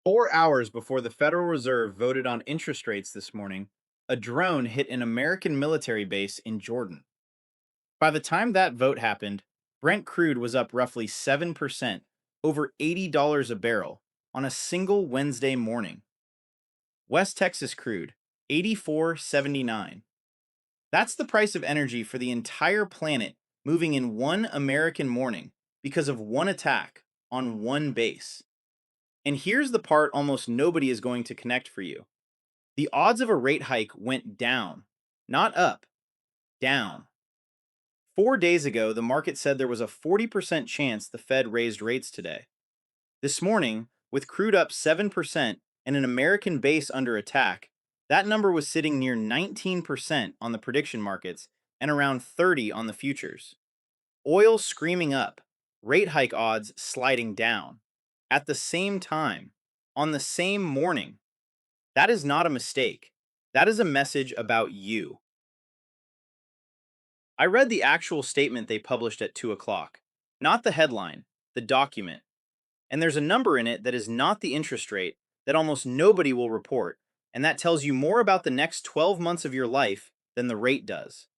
4 hours before the Federal Reserve voted on interest rates this morning, a drone hit an American military base in Jordan. By the time that vote happened, Brent crude was up roughly 7%, over $80 a barrel, on a single Wednesday morning. West Texas crude, 84.79. That's the price of energy for the entire planet moving in one American morning because of one attack on one base. And here's the part almost nobody is going to connect for you. The odds of a rate hike went down, not up, down. 4 days ago, the market said there was a 40% chance the Fed raised rates today. This morning, with crude up 7% and an American base under attack, that number was sitting near 19% on the prediction markets and around 30 on the futures. Oil screaming up, rate hike odds sliding down. At the same time, on the same morning. That is not a mistake. That is a message about you. I read the actual statement they published at 2 o'clock, not the headline, the document. And there's a number in it that is not the interest rate that almost nobody will report, and that tells you more about the next 12 months of your life than the rate does.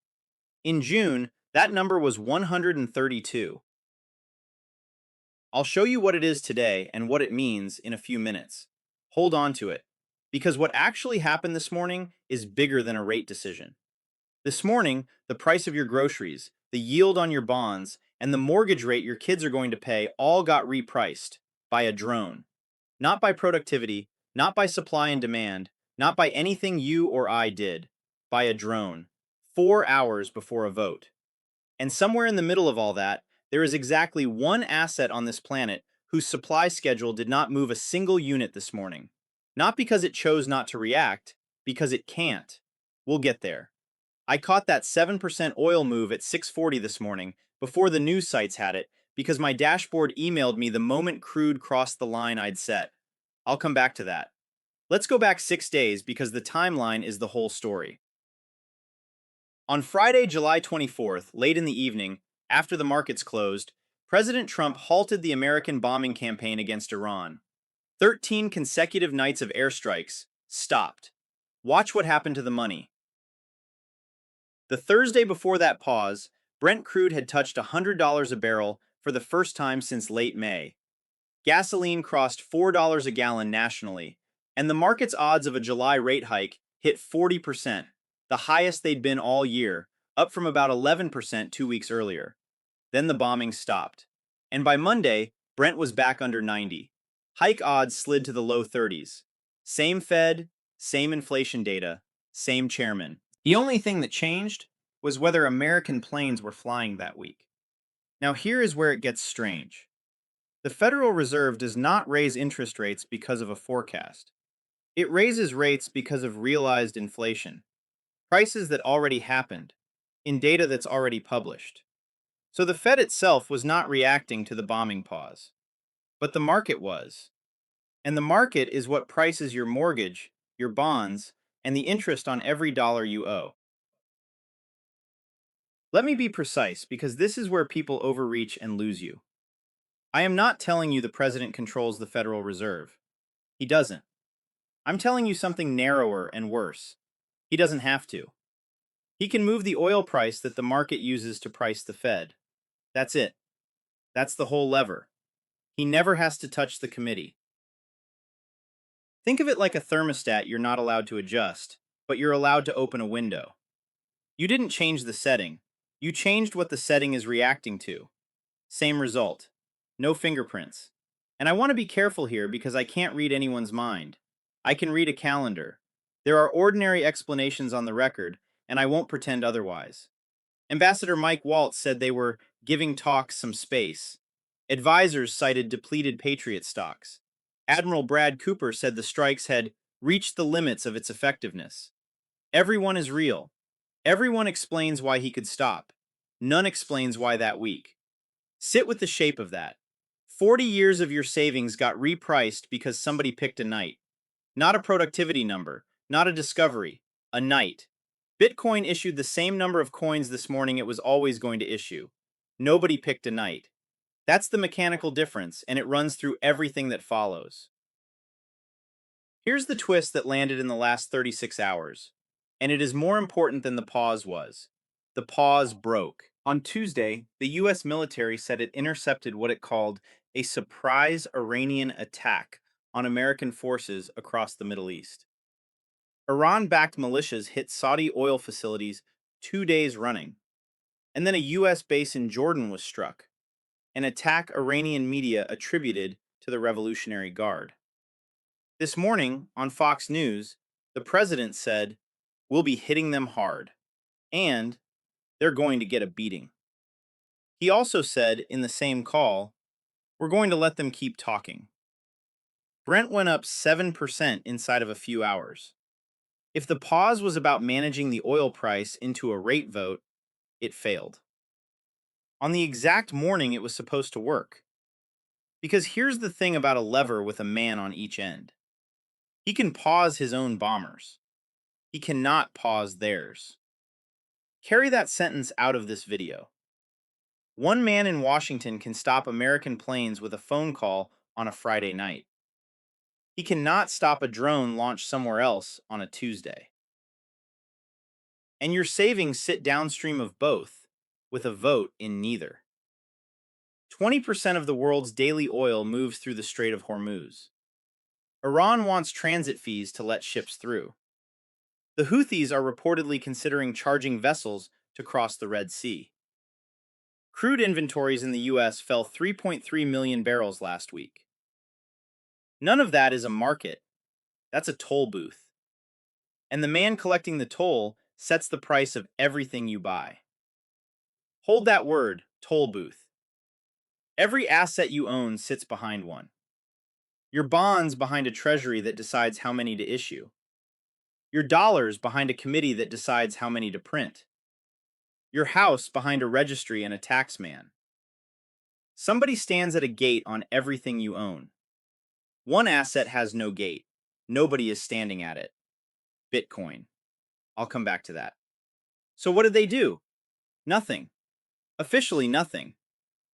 In June, that number was 132. I'll show you what it is today and what it means in a few minutes. Hold on to it, because what actually happened this morning is bigger than a rate decision. This morning, the price of your groceries, the yield on your bonds, and the mortgage rate your kids are going to pay all got repriced by a drone. Not by productivity, not by supply and demand, not by anything you or I did. By a drone. 4 hours before a vote. And somewhere in the middle of all that, there is exactly one asset on this planet whose supply schedule did not move a single unit this morning. Not because it chose not to react, because it can't. We'll get there. I caught that 7% oil move at 6:40 this morning before the news sites had it because my dashboard emailed me the moment crude crossed the line I'd set. I'll come back to that. Let's go back 6 days because the timeline is the whole story. On Friday, July 24th, late in the evening, after the markets closed, President Trump halted the American bombing campaign against Iran. 13 consecutive nights of airstrikes stopped. Watch what happened to the money. The Thursday before that pause, Brent crude had touched $100 a barrel for the first time since late May. Gasoline crossed $4 a gallon nationally, and the market's odds of a July rate hike hit 40%, the highest they'd been all year, up from about 11% 2 weeks earlier. Then the bombing stopped. And by Monday, Brent was back under 90. Hike odds slid to the low 30s. Same Fed, same inflation data, same chairman. The only thing that changed was whether American planes were flying that week. Now here is where it gets strange. The Federal Reserve does not raise interest rates because of a forecast. It raises rates because of realized inflation, prices that already happened, in data that's already published. So the Fed itself was not reacting to the bombing pause. But the market was. And the market is what prices your mortgage, your bonds, and the interest on every dollar you owe. Let me be precise because this is where people overreach and lose you. I am not telling you the president controls the Federal Reserve. He doesn't. I'm telling you something narrower and worse. He doesn't have to. He can move the oil price that the market uses to price the Fed. That's it. That's the whole lever. He never has to touch the committee. Think of it like a thermostat you're not allowed to adjust, but you're allowed to open a window. You didn't change the setting. You changed what the setting is reacting to. Same result. No fingerprints. And I want to be careful here because I can't read anyone's mind. I can read a calendar. There are ordinary explanations on the record, and I won't pretend otherwise. Ambassador Mike Waltz said they were giving talks some space. Advisors cited depleted Patriot stocks. Admiral Brad Cooper said the strikes had reached the limits of its effectiveness. Everyone is real. Everyone explains why he could stop. None explains why that week. Sit with the shape of that. 40 years of your savings got repriced because somebody picked a night. Not a productivity number, not a discovery, a night. Bitcoin issued the same number of coins this morning it was always going to issue. Nobody picked a night. That's the mechanical difference, and it runs through everything that follows. Here's the twist that landed in the last 36 hours, and it is more important than the pause was. The pause broke. On Tuesday, the U.S. military said it intercepted what it called a surprise Iranian attack on American forces across the Middle East. Iran-backed militias hit Saudi oil facilities 2 days running, and then a U.S. base in Jordan was struck, an attack Iranian media attributed to the Revolutionary Guard. This morning, on Fox News, the president said, "We'll be hitting them hard, and they're going to get a beating." He also said in the same call, "We're going to let them keep talking." Brent went up 7% inside of a few hours. If the pause was about managing the oil price into a rate vote, it failed. On the exact morning it was supposed to work. Because here's the thing about a lever with a man on each end. He can pause his own bombers. He cannot pause theirs. Carry that sentence out of this video. One man in Washington can stop American planes with a phone call on a Friday night. He cannot stop a drone launched somewhere else on a Tuesday. And your savings sit downstream of both, with a vote in neither. 20% of the world's daily oil moves through the Strait of Hormuz. Iran wants transit fees to let ships through. The Houthis are reportedly considering charging vessels to cross the Red Sea. Crude inventories in the U.S. fell 3.3 million barrels last week. None of that is a market. That's a toll booth. And the man collecting the toll sets the price of everything you buy. Hold that word, toll booth. Every asset you own sits behind one. Your bonds behind a treasury that decides how many to issue. Your dollars behind a committee that decides how many to print. Your house behind a registry and a tax man. Somebody stands at a gate on everything you own. One asset has no gate. Nobody is standing at it. Bitcoin. I'll come back to that. So what did they do? Nothing. Officially nothing.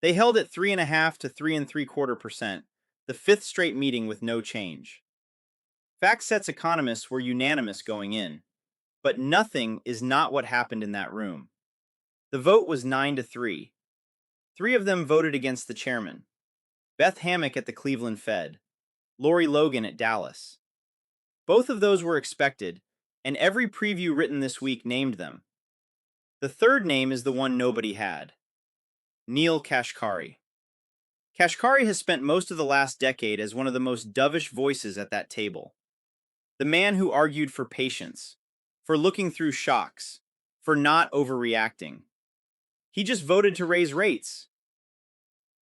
They held at 3.5 to 3.75%, the fifth straight meeting with no change. FactSet's economists were unanimous going in, but nothing is not what happened in that room. The vote was 9-3. 3 of them voted against the chairman. Beth Hammack at the Cleveland Fed, Lori Logan at Dallas. Both of those were expected, and every preview written this week named them. The third name is the one nobody had. Neel Kashkari. Kashkari has spent most of the last decade as one of the most dovish voices at that table. The man who argued for patience, for looking through shocks, for not overreacting. He just voted to raise rates.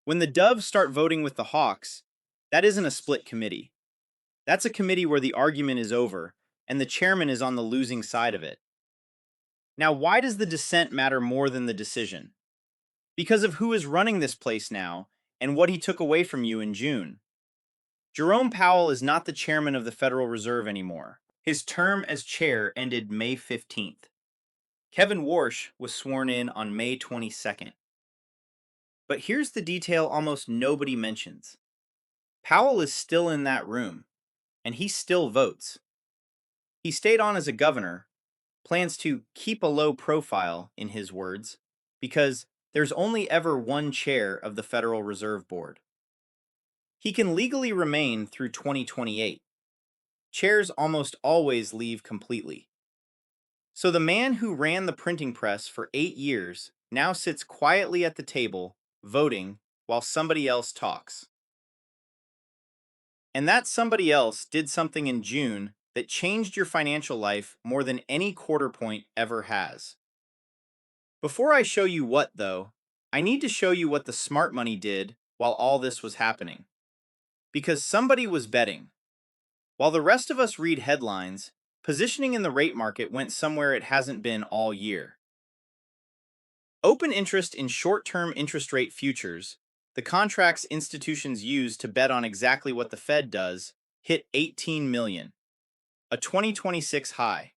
When the doves start voting with the hawks, that isn't a split committee. That's a committee where the argument is over, and the chairman is on the losing side of it. Now, why does the dissent matter more than the decision? Because of who is running this place now, and what he took away from you in June. Jerome Powell is not the chairman of the Federal Reserve anymore. His term as chair ended May 15th. Kevin Warsh was sworn in on May 22nd. But here's the detail almost nobody mentions. Powell is still in that room, and he still votes. He stayed on as a governor, plans to keep a low profile, in his words, because there's only ever one chair of the Federal Reserve Board. He can legally remain through 2028. Chairs almost always leave completely. So the man who ran the printing press for 8 years now sits quietly at the table, voting, while somebody else talks. And that somebody else did something in June that changed your financial life more than any quarter point ever has. Before I show you what, though, I need to show you what the smart money did while all this was happening. Because somebody was betting. While the rest of us read headlines, positioning in the rate market went somewhere it hasn't been all year. Open interest in short-term interest rate futures, the contracts institutions use to bet on exactly what the Fed does, hit 18 million, a 2026 high.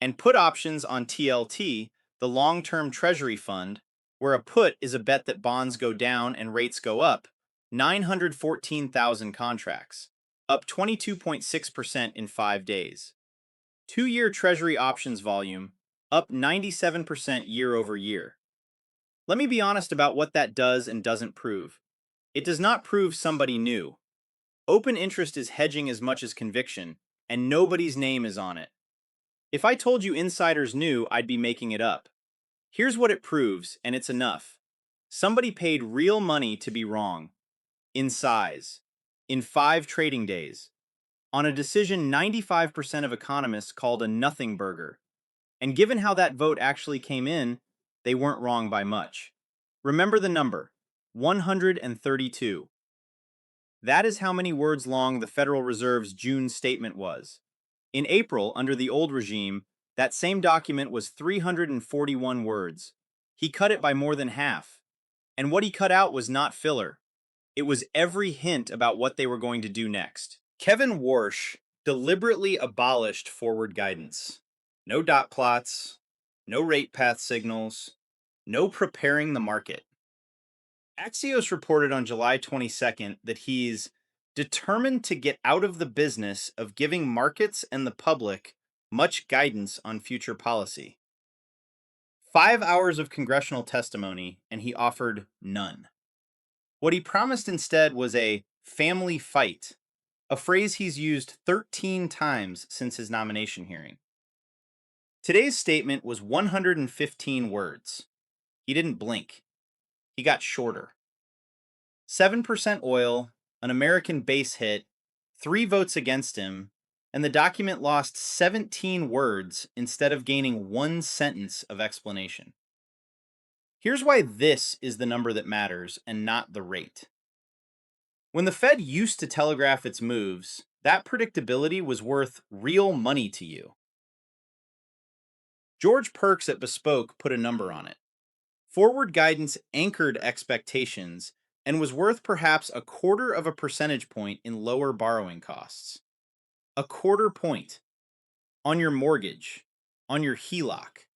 And put options on TLT, the long-term treasury fund, where a put is a bet that bonds go down and rates go up, 914,000 contracts. up 22.6% in 5 days. 2-year Treasury options volume, up 97% year over year. Let me be honest about what that does and doesn't prove. It does not prove somebody knew. Open interest is hedging as much as conviction, and nobody's name is on it. If I told you insiders knew, I'd be making it up. Here's what it proves, and it's enough. Somebody paid real money to be wrong. In size. In 5 trading days. On a decision 95% of economists called a nothing burger. And given how that vote actually came in, they weren't wrong by much. Remember the number, 132. That is how many words long the Federal Reserve's June statement was. In April, under the old regime, that same document was 341 words. He cut it by more than half. And what he cut out was not filler. It was every hint about what they were going to do next. Kevin Warsh deliberately abolished forward guidance. No dot plots, no rate path signals, no preparing the market. Axios reported on July 22nd that he's determined to get out of the business of giving markets and the public much guidance on future policy. 5 hours of congressional testimony, and he offered none. What he promised instead was a family fight, a phrase he's used 13 times since his nomination hearing. Today's statement was 115 words. He didn't blink. He got shorter. 7% oil, an American base hit, 3 votes against him, and the document lost 17 words instead of gaining 1 sentence of explanation. Here's why this is the number that matters and not the rate. When the Fed used to telegraph its moves, that predictability was worth real money to you. George Perks at Bespoke put a number on it. Forward guidance anchored expectations and was worth perhaps 1/4 of a percentage point in lower borrowing costs. 1/4 point. On your mortgage, on your HELOC,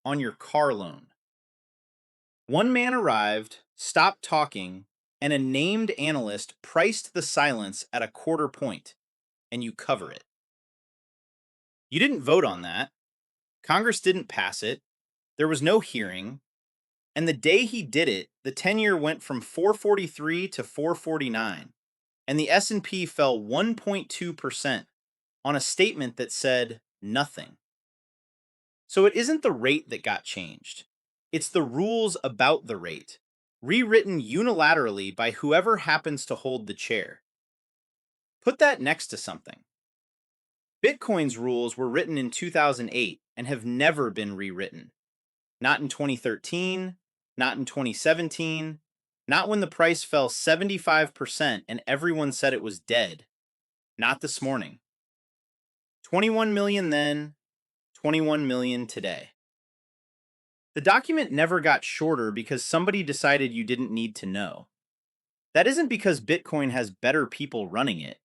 on your car loan. One man arrived, stopped talking, and a named analyst priced the silence at 1/4 point, and you cover it. You didn't vote on that. Congress didn't pass it. There was no hearing. And the day he did it, the 10-year went from 443 to 449, and the S&P fell 1.2% on a statement that said nothing. So it isn't the rate that got changed. It's the rules about the rate, rewritten unilaterally by whoever happens to hold the chair. Put that next to something. Bitcoin's rules were written in 2008 and have never been rewritten. Not in 2013, not in 2017, not when the price fell 75% and everyone said it was dead. Not this morning. 21 million then, 21 million today. The document never got shorter because somebody decided you didn't need to know. That isn't because Bitcoin has better people running it.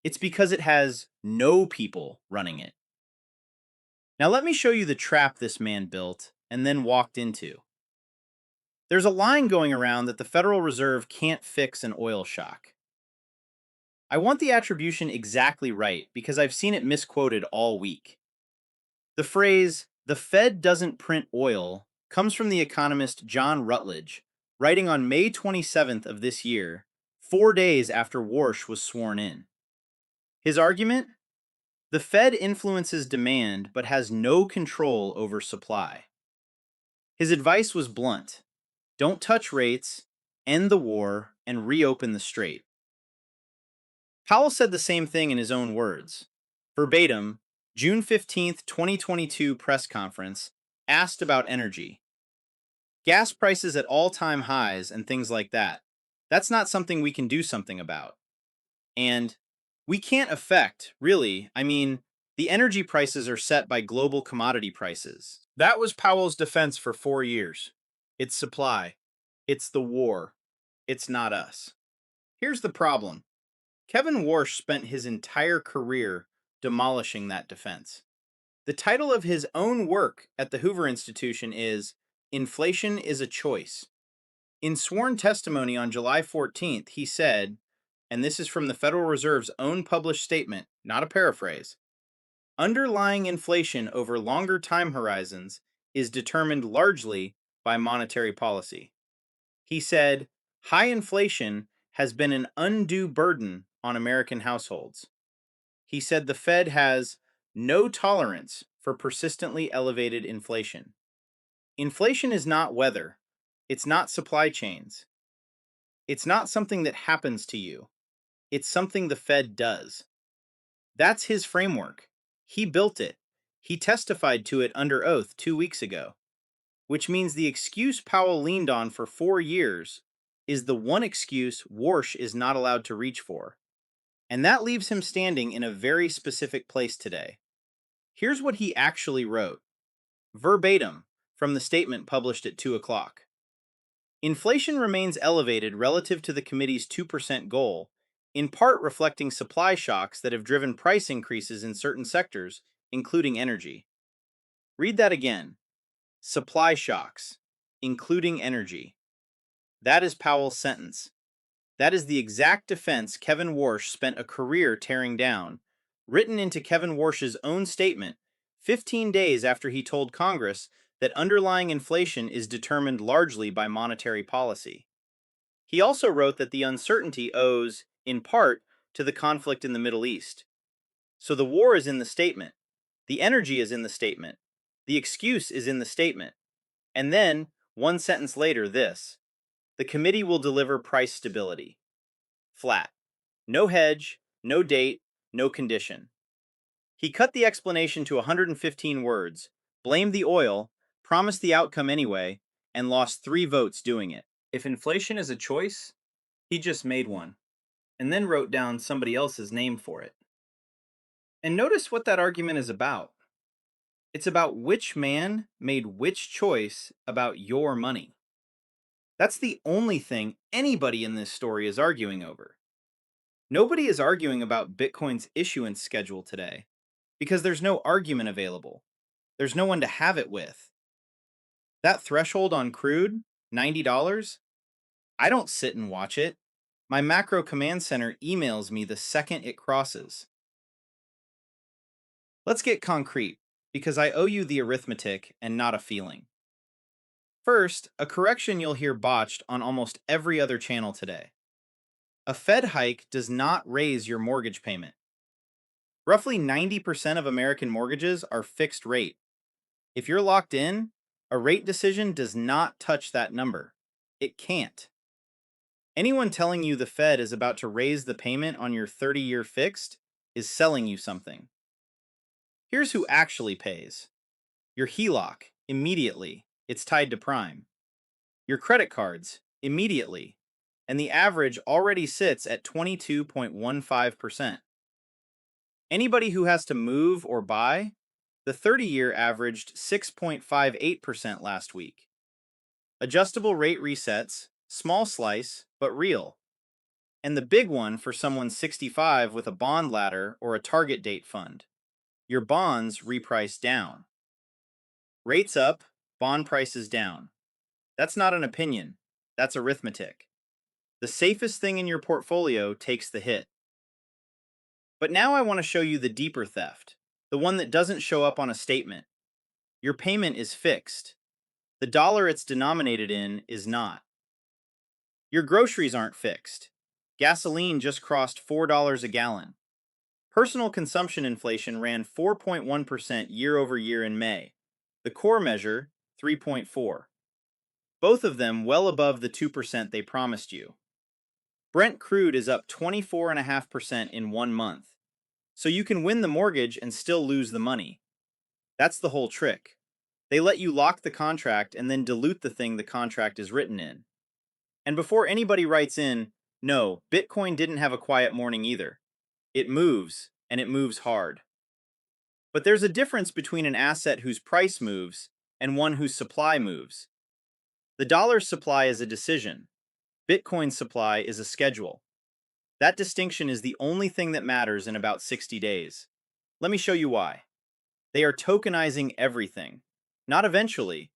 It's because it has no people running it. Now let me show you the trap this man built and then walked into. There's a line going around that the Federal Reserve can't fix an oil shock. I want the attribution exactly right because I've seen it misquoted all week. The phrase, "the Fed doesn't print oil," comes from the economist John Rutledge, writing on May 27th of this year, 4 days after Warsh was sworn in. His argument? The Fed influences demand but has no control over supply. His advice was blunt. Don't touch rates, end the war, and reopen the strait. Powell said the same thing in his own words. Verbatim, June 15th, 2022 press conference, asked about energy. Gas prices at all-time highs and things like that. That's not something we can do something about. And we can't affect, really. I mean, the energy prices are set by global commodity prices. That was Powell's defense for 4 years. It's supply. It's the war. It's not us. Here's the problem. Kevin Warsh spent his entire career demolishing that defense. The title of his own work at the Hoover Institution is Inflation is a Choice. In sworn testimony on July 14th, he said, and this is from the Federal Reserve's own published statement, not a paraphrase. Underlying inflation over longer time horizons is determined largely by monetary policy. He said, high inflation has been an undue burden on American households. He said the Fed has no tolerance for persistently elevated inflation. Inflation is not weather. It's not supply chains. It's not something that happens to you. It's something the Fed does. That's his framework. He built it. He testified to it under oath 2 weeks ago, which means the excuse Powell leaned on for 4 years is the one excuse Warsh is not allowed to reach for. And that leaves him standing in a very specific place today. Here's what he actually wrote, verbatim from the statement published at 2 o'clock. Inflation remains elevated relative to the committee's 2% goal, in part reflecting supply shocks that have driven price increases in certain sectors, including energy. Read that again. Supply shocks, including energy. That is Powell's sentence. That is the exact defense Kevin Warsh spent a career tearing down, written into Kevin Warsh's own statement 15 days after he told Congress that underlying inflation is determined largely by monetary policy. He also wrote that the uncertainty owes, in part, to the conflict in the Middle East. So the war is in the statement. The energy is in the statement. The excuse is in the statement. And then, one sentence later, this. The committee will deliver price stability. Flat. No hedge, no date, no condition. He cut the explanation to 115 words, blamed the oil, promised the outcome anyway, and lost 3 votes doing it. If inflation is a choice, he just made one, and then wrote down somebody else's name for it. And notice what that argument is about. It's about which man made which choice about your money. That's the only thing anybody in this story is arguing over. Nobody is arguing about Bitcoin's issuance schedule today, because there's no argument available. There's no one to have it with. That threshold on crude, $90, I don't sit and watch it. My macro command center emails me the second it crosses. Let's get concrete, because I owe you the arithmetic and not a feeling. First, a correction you'll hear botched on almost every other channel today. A Fed hike does not raise your mortgage payment. Roughly 90% of American mortgages are fixed rate. If you're locked in, a rate decision does not touch that number. It can't. Anyone telling you the Fed is about to raise the payment on your 30-year fixed is selling you something. Here's who actually pays. Your HELOC, immediately. It's tied to prime. Your credit cards, immediately. And the average already sits at 22.15%. Anybody who has to move or buy, the 30-year averaged 6.58% last week. Adjustable rate resets, small slice, but real. And the big one for someone 65 with a bond ladder or a target date fund. Your bonds reprice down. Rates up, bond prices down. That's not an opinion. That's arithmetic. The safest thing in your portfolio takes the hit. But now I want to show you the deeper theft, the one that doesn't show up on a statement. Your payment is fixed. The dollar it's denominated in is not. Your groceries aren't fixed. Gasoline just crossed $4 a gallon. Personal consumption inflation ran 4.1% year over year in May. The core measure, 3.4. Both of them well above the 2% they promised you. Brent crude is up 24.5% in 1 month. So you can win the mortgage and still lose the money. That's the whole trick. They let you lock the contract and then dilute the thing the contract is written in. And before anybody writes in, no, Bitcoin didn't have a quiet morning either. It moves, and it moves hard. But there's a difference between an asset whose price moves and one whose supply moves. The dollar's supply is a decision. Bitcoin's supply is a schedule. That distinction is the only thing that matters in about 60 days. Let me show you why. They are tokenizing everything. Not eventually.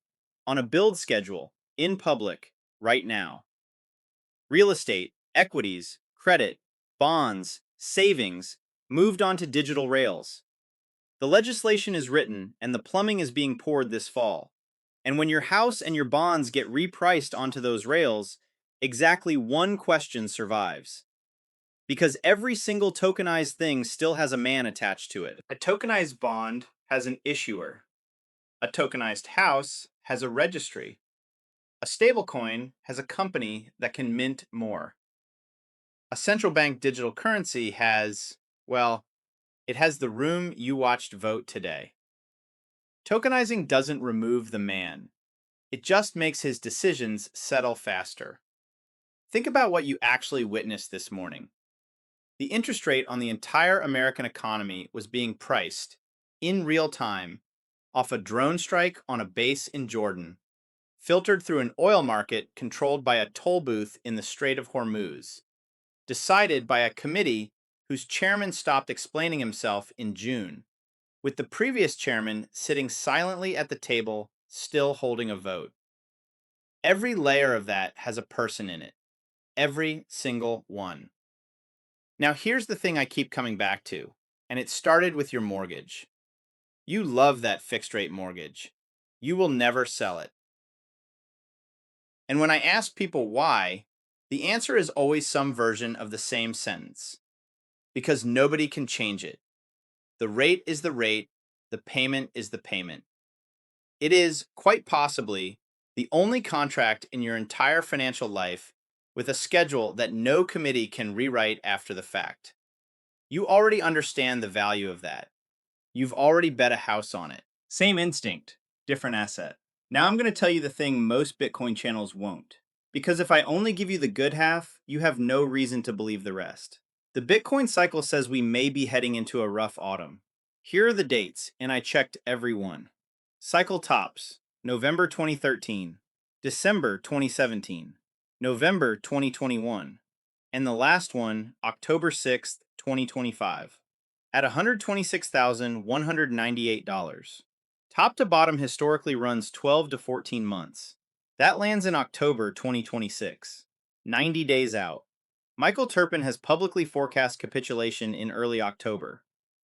On a build schedule, in public, right now. Real estate, equities, credit, bonds, savings moved onto digital rails. The legislation is written and the plumbing is being poured this fall. And when your house and your bonds get repriced onto those rails, exactly one question survives. Because every single tokenized thing still has a man attached to it. A tokenized bond has an issuer. A tokenized house has a registry. A stablecoin has a company that can mint more. A central bank digital currency has, well, it has the room you watched vote today. Tokenizing doesn't remove the man. It just makes his decisions settle faster. Think about what you actually witnessed this morning. The interest rate on the entire American economy was being priced, in real time, off a drone strike on a base in Jordan, filtered through an oil market controlled by a toll booth in the Strait of Hormuz, decided by a committee whose chairman stopped explaining himself in June, with the previous chairman sitting silently at the table, still holding a vote. Every layer of that has a person in it. Every single one. Now here's the thing I keep coming back to, and it started with your mortgage. You love that fixed rate mortgage. You will never sell it. And when I ask people why, the answer is always some version of the same sentence. Because nobody can change it. The rate is the rate, the payment is the payment. It is, quite possibly, the only contract in your entire financial life with a schedule that no committee can rewrite after the fact. You already understand the value of that. You've already bet a house on it. Same instinct, different asset. Now I'm going to tell you the thing most Bitcoin channels won't. Because if I only give you the good half, you have no reason to believe the rest. The Bitcoin cycle says we may be heading into a rough autumn. Here are the dates, and I checked every one. Cycle tops, November 2013, December 2017, November 2021, and the last one, October 6th, 2025, at $126,198. Top to bottom historically runs 12 to 14 months. That lands in October 2026, 90 days out. Michael Turpin has publicly forecast capitulation in early October,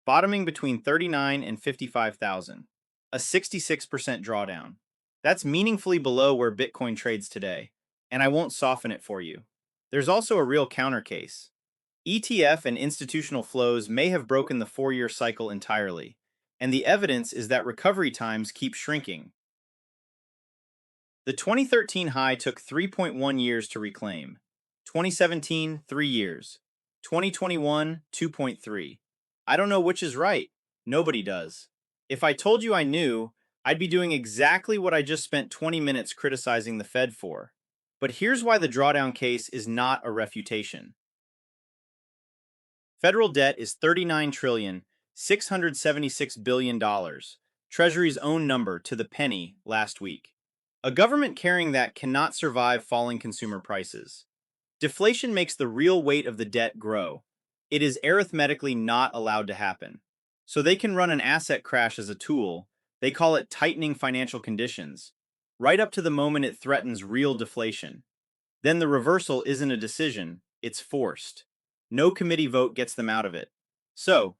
bottoming between 39 and 55,000, a 66% drawdown. That's meaningfully below where Bitcoin trades today, and I won't soften it for you. There's also a real counter case. ETF and institutional flows may have broken the 4-year cycle entirely, and the evidence is that recovery times keep shrinking. The 2013 high took 3.1 years to reclaim. 2017, 3 years. 2021, 2.3. I don't know which is right. Nobody does. If I told you I knew, I'd be doing exactly what I just spent 20 minutes criticizing the Fed for. But here's why the drawdown case is not a refutation. Federal debt is $39,676 billion, Treasury's own number to the penny last week. A government carrying that cannot survive falling consumer prices. Deflation makes the real weight of the debt grow. It is arithmetically not allowed to happen. So they can run an asset crash as a tool. They call it tightening financial conditions, right up to the moment it threatens real deflation. Then the reversal isn't a decision, it's forced. No committee vote gets them out of it. So,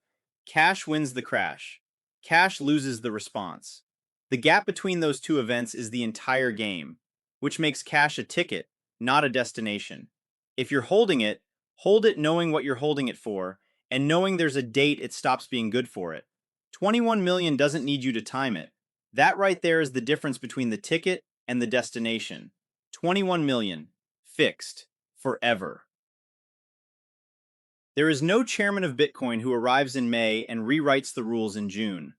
cash wins the crash. Cash loses the response. The gap between those two events is the entire game, which makes cash a ticket, not a destination. If you're holding it, hold it knowing what you're holding it for, and knowing there's a date it stops being good for it. 21 million doesn't need you to time it. That right there is the difference between the ticket and the destination. 21 million. Fixed. Forever. There is no chairman of Bitcoin who arrives in May and rewrites the rules in June.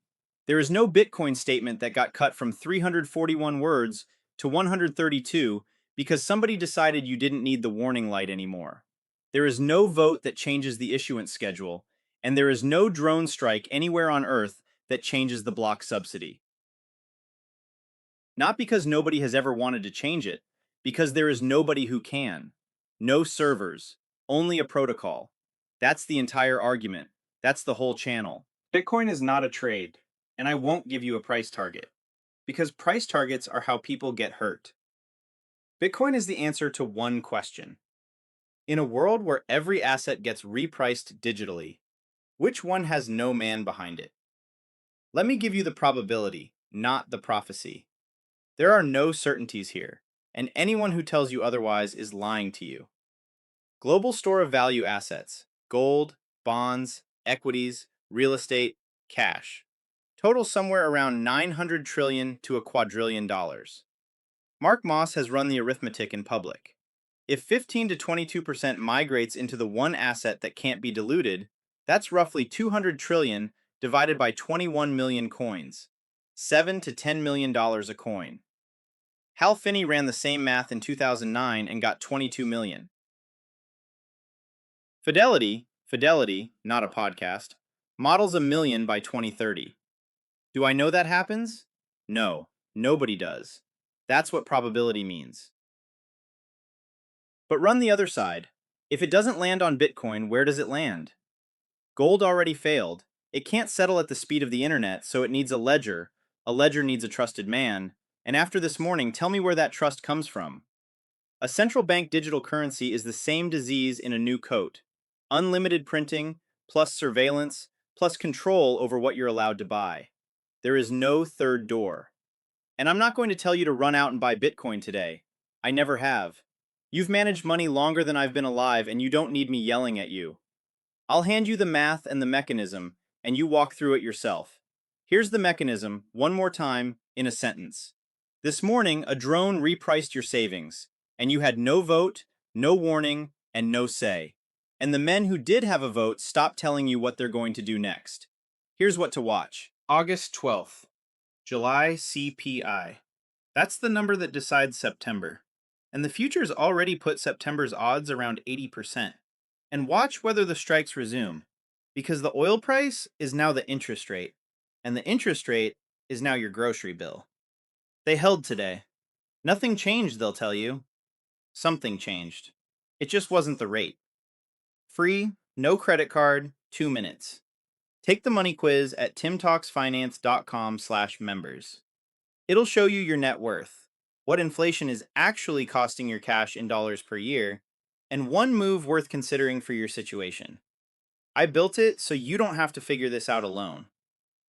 There is no Bitcoin statement that got cut from 341 words to 132 because somebody decided you didn't need the warning light anymore. There is no vote that changes the issuance schedule, and there is no drone strike anywhere on Earth that changes the block subsidy. Not because nobody has ever wanted to change it, because there is nobody who can. No servers, only a protocol. That's the entire argument. That's the whole channel. Bitcoin is not a trade, and I won't give you a price target, because price targets are how people get hurt. Bitcoin is the answer to one question. In a world where every asset gets repriced digitally, which one has no man behind it? Let me give you the probability, not the prophecy. There are no certainties here, and anyone who tells you otherwise is lying to you. Global store of value assets, gold, bonds, equities, real estate, cash, total somewhere around 900 trillion to a quadrillion dollars. Mark Moss has run the arithmetic in public. If 15 to 22% migrates into the one asset that can't be diluted, that's roughly 200 trillion divided by 21 million coins, $7 to $10 million a coin. Hal Finney ran the same math in 2009 and got 22 million. Fidelity, not a podcast, models a million by 2030. Do I know that happens? No, nobody does. That's what probability means. But run the other side. If it doesn't land on Bitcoin, where does it land? Gold already failed. It can't settle at the speed of the internet, so it needs a ledger. A ledger needs a trusted man. And after this morning, tell me where that trust comes from. A central bank digital currency is the same disease in a new coat. Unlimited printing, plus surveillance, plus control over what you're allowed to buy. There is no third door. And I'm not going to tell you to run out and buy Bitcoin today. I never have. You've managed money longer than I've been alive, and you don't need me yelling at you. I'll hand you the math and the mechanism, and you walk through it yourself. Here's the mechanism, one more time, in a sentence. This morning, a drone repriced your savings, and you had no vote, no warning, and no say. And the men who did have a vote stopped telling you what they're going to do next. Here's what to watch. August 12th, July CPI. That's the number that decides September. And the futures already put September's odds around 80%. And watch whether the strikes resume, because the oil price is now the interest rate, and the interest rate is now your grocery bill. They held today. Nothing changed, they'll tell you. Something changed. It just wasn't the rate. Free, no credit card, 2 minutes. Take the money quiz at timtalksfinance.com/members. It'll show you your net worth, what inflation is actually costing your cash in dollars per year, and one move worth considering for your situation. I built it so you don't have to figure this out alone.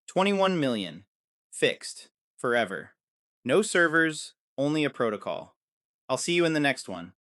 21 million. Fixed. Forever. No servers, only a protocol. I'll see you in the next one.